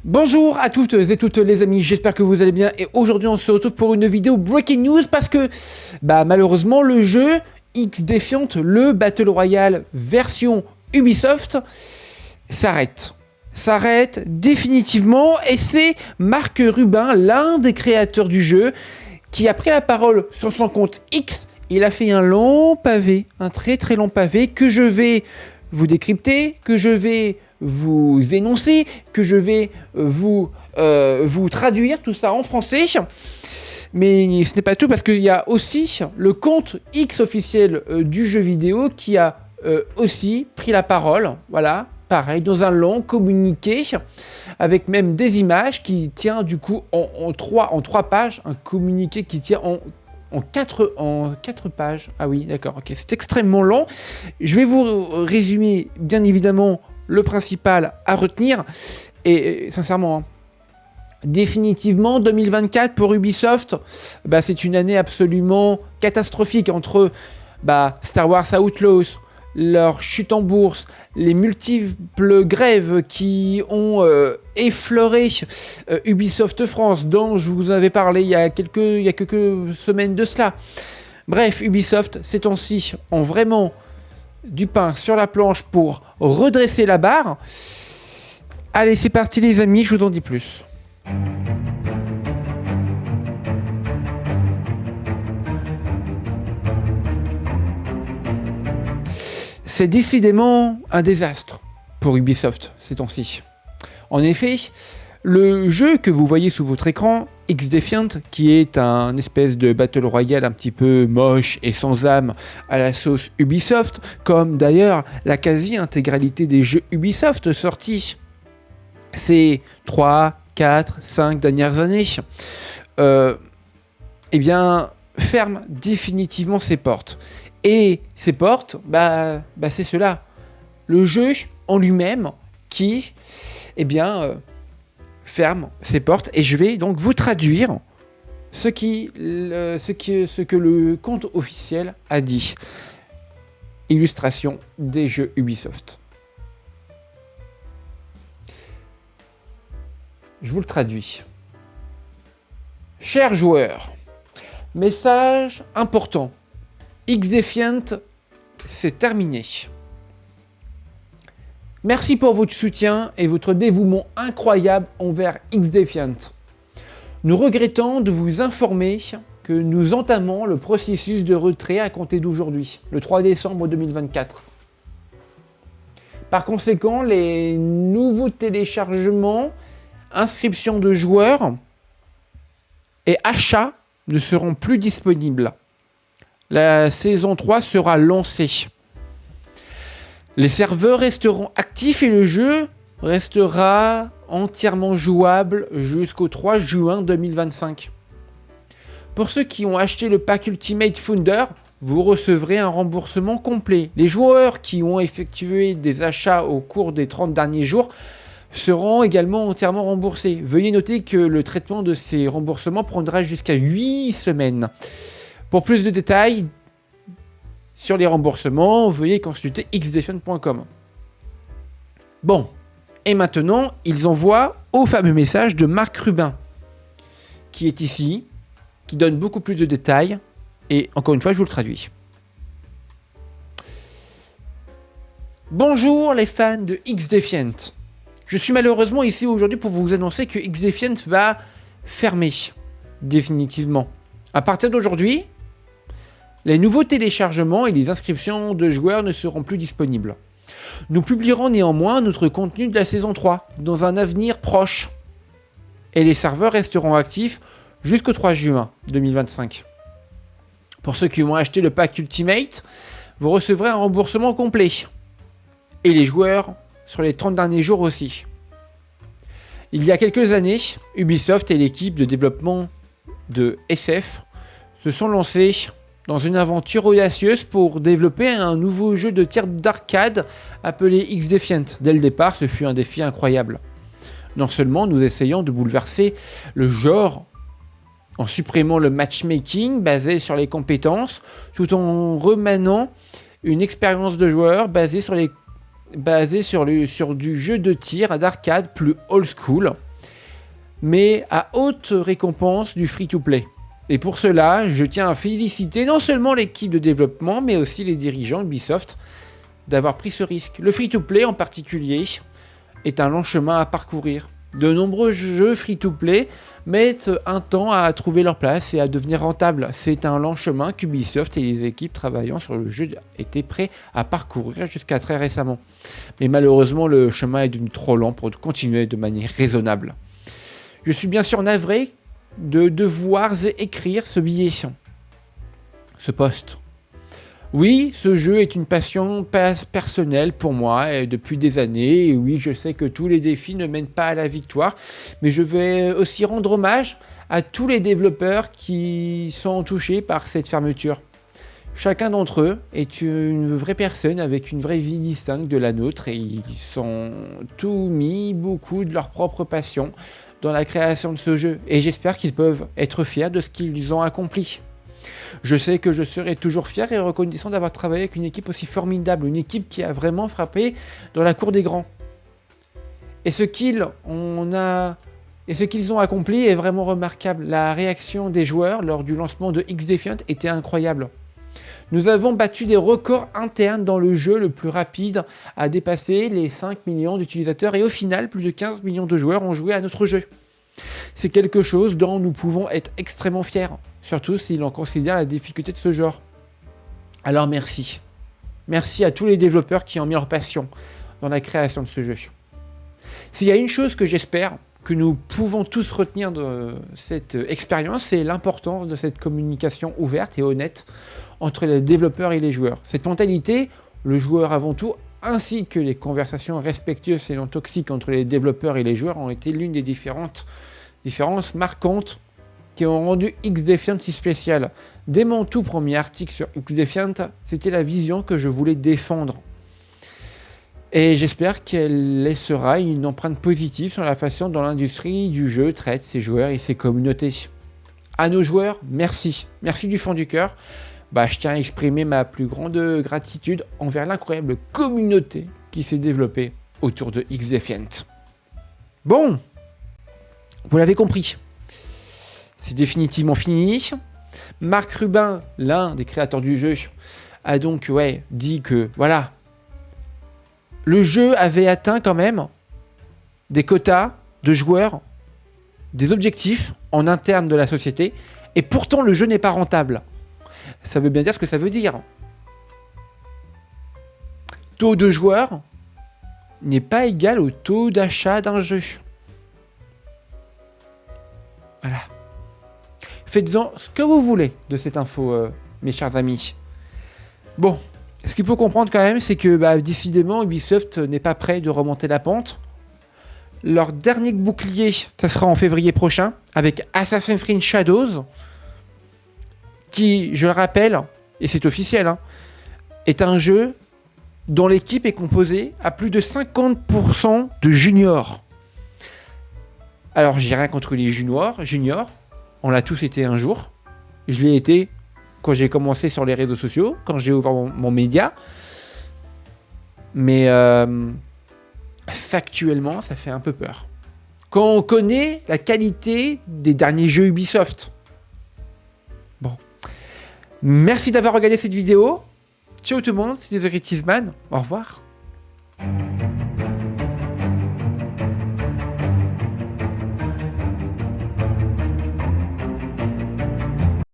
Bonjour à toutes et toutes les amis, j'espère que vous allez bien et aujourd'hui on se retrouve pour une vidéo Breaking News parce que malheureusement le jeu XDefiant, le Battle Royale version Ubisoft s'arrête définitivement et c'est Marc Rubin, l'un des créateurs du jeu, qui a pris la parole sur son compte X. Il a fait un long pavé, un très long pavé que je vais vous décrypter, que je vais vous énoncer, que je vais vous traduire tout ça en français. Mais ce n'est pas tout parce qu'il y a aussi le compte X officiel du jeu vidéo qui a aussi pris la parole, voilà, pareil, dans un long communiqué avec même des images qui tient du coup en trois pages, un communiqué qui tient en quatre pages. Ah oui, d'accord, ok, c'est extrêmement long. Je vais vous résumer bien évidemment le principal à retenir et sincèrement, définitivement 2024 pour Ubisoft, c'est une année absolument catastrophique entre Star Wars Outlaws, leur chute en bourse, les multiples grèves qui ont effleuré Ubisoft France, dont je vous avais parlé il y a quelques semaines de cela. Bref, Ubisoft, ces temps-ci, ont vraiment du pain sur la planche pour redresser la barre. Allez, c'est parti les amis, je vous en dis plus. C'est décidément un désastre pour Ubisoft ces temps-ci. En effet, le jeu que vous voyez sous votre écran, XDefiant, qui est un espèce de Battle Royale un petit peu moche et sans âme à la sauce Ubisoft, comme d'ailleurs la quasi-intégralité des jeux Ubisoft sortis ces 3, 4, 5 dernières années, ferme définitivement ses portes. Et ces portes, c'est cela. Le jeu en lui-même qui, ferme ses portes. Et je vais donc vous traduire ce que le compte officiel a dit. Illustration des jeux Ubisoft. Je vous le traduis. Chers joueurs, message important. XDefiant, c'est terminé. Merci pour votre soutien et votre dévouement incroyable envers XDefiant. Nous regrettons de vous informer que nous entamons le processus de retrait à compter d'aujourd'hui, le 3 décembre 2024. Par conséquent, les nouveaux téléchargements, inscriptions de joueurs et achats ne seront plus disponibles. La saison 3 sera lancée. Les serveurs resteront actifs et le jeu restera entièrement jouable jusqu'au 3 juin 2025. Pour ceux qui ont acheté le pack Ultimate Founder, vous recevrez un remboursement complet. Les joueurs qui ont effectué des achats au cours des 30 derniers jours seront également entièrement remboursés. Veuillez noter que le traitement de ces remboursements prendra jusqu'à 8 semaines. Pour plus de détails sur les remboursements, veuillez consulter xdefiant.com. Bon, et maintenant, ils envoient au fameux message de Marc Rubin, qui est ici, qui donne beaucoup plus de détails, et encore une fois, je vous le traduis. Bonjour les fans de XDefiant. Je suis malheureusement ici aujourd'hui pour vous annoncer que XDefiant va fermer définitivement. À partir d'aujourd'hui, les nouveaux téléchargements et les inscriptions de joueurs ne seront plus disponibles. Nous publierons néanmoins notre contenu de la saison 3 dans un avenir proche. Et les serveurs resteront actifs jusqu'au 3 juin 2025. Pour ceux qui ont acheté le pack Ultimate, vous recevrez un remboursement complet. Et les joueurs sur les 30 derniers jours aussi. Il y a quelques années, Ubisoft et l'équipe de développement de SF se sont lancés dans une aventure audacieuse pour développer un nouveau jeu de tir d'arcade appelé XDefiant. Dès le départ, ce fut un défi incroyable. Non seulement nous essayons de bouleverser le genre en supprimant le matchmaking basé sur les compétences, tout en remanant une expérience de joueur basée sur du jeu de tir d'arcade plus old school. mais à haute récompense du free-to-play. Et pour cela, je tiens à féliciter non seulement l'équipe de développement, mais aussi les dirigeants Ubisoft d'avoir pris ce risque. Le free-to-play en particulier est un long chemin à parcourir. De nombreux jeux free-to-play mettent un temps à trouver leur place et à devenir rentables. C'est un long chemin qu'Ubisoft et les équipes travaillant sur le jeu étaient prêts à parcourir jusqu'à très récemment. Mais malheureusement, le chemin est devenu trop long pour continuer de manière raisonnable. Je suis bien sûr navré de devoir écrire ce billet, ce post. Oui, ce jeu est une passion personnelle pour moi et depuis des années. Et oui, je sais que tous les défis ne mènent pas à la victoire, mais je vais aussi rendre hommage à tous les développeurs qui sont touchés par cette fermeture. Chacun d'entre eux est une vraie personne avec une vraie vie distincte de la nôtre et ils ont tout mis beaucoup de leur propre passion dans la création de ce jeu. Et j'espère qu'ils peuvent être fiers de ce qu'ils ont accompli. Je sais que je serai toujours fier et reconnaissant d'avoir travaillé avec une équipe aussi formidable, une équipe qui a vraiment frappé dans la cour des grands. Et ce qu'ils ont accompli est vraiment remarquable. La réaction des joueurs lors du lancement de X-Defiant était incroyable. Nous avons battu des records internes dans le jeu le plus rapide à dépasser les 5 millions d'utilisateurs et au final, plus de 15 millions de joueurs ont joué à notre jeu. C'est quelque chose dont nous pouvons être extrêmement fiers, surtout si l'on considère la difficulté de ce genre. Alors merci. Merci à tous les développeurs qui ont mis leur passion dans la création de ce jeu. S'il y a une chose que j'espère que nous pouvons tous retenir de cette expérience, c'est l'importance de cette communication ouverte et honnête entre les développeurs et les joueurs. Cette mentalité, le joueur avant tout, ainsi que les conversations respectueuses et non toxiques entre les développeurs et les joueurs ont été l'une des différences marquantes qui ont rendu X-Defiant si spécial. Dès mon tout premier article sur X-Defiant, c'était la vision que je voulais défendre. Et j'espère qu'elle laissera une empreinte positive sur la façon dont l'industrie du jeu traite ses joueurs et ses communautés. À nos joueurs, merci. Merci du fond du cœur. Je tiens à exprimer ma plus grande gratitude envers l'incroyable communauté qui s'est développée autour de X-Defiant. Bon, vous l'avez compris, c'est définitivement fini. Marc Rubin, l'un des créateurs du jeu, a donc dit que voilà, le jeu avait atteint quand même des quotas de joueurs, des objectifs en interne de la société, et pourtant le jeu n'est pas rentable. Ça veut bien dire ce que ça veut dire. Taux de joueurs n'est pas égal au taux d'achat d'un jeu. Voilà. Faites-en ce que vous voulez de cette info, mes chers amis. Bon, ce qu'il faut comprendre quand même, c'est que décidément, Ubisoft n'est pas prêt de remonter la pente. Leur dernier bouclier, ça sera en février prochain, avec Assassin's Creed Shadows, qui, je le rappelle, et c'est officiel, est un jeu dont l'équipe est composée à plus de 50% de juniors. Alors, j'ai rien contre les juniors, on l'a tous été un jour. Je l'ai été quand j'ai commencé sur les réseaux sociaux, quand j'ai ouvert mon média. Mais factuellement, ça fait un peu peur. Quand on connaît la qualité des derniers jeux Ubisoft. Bon. Merci d'avoir regardé cette vidéo. Ciao tout le monde, c'était The Creative Man. Au revoir.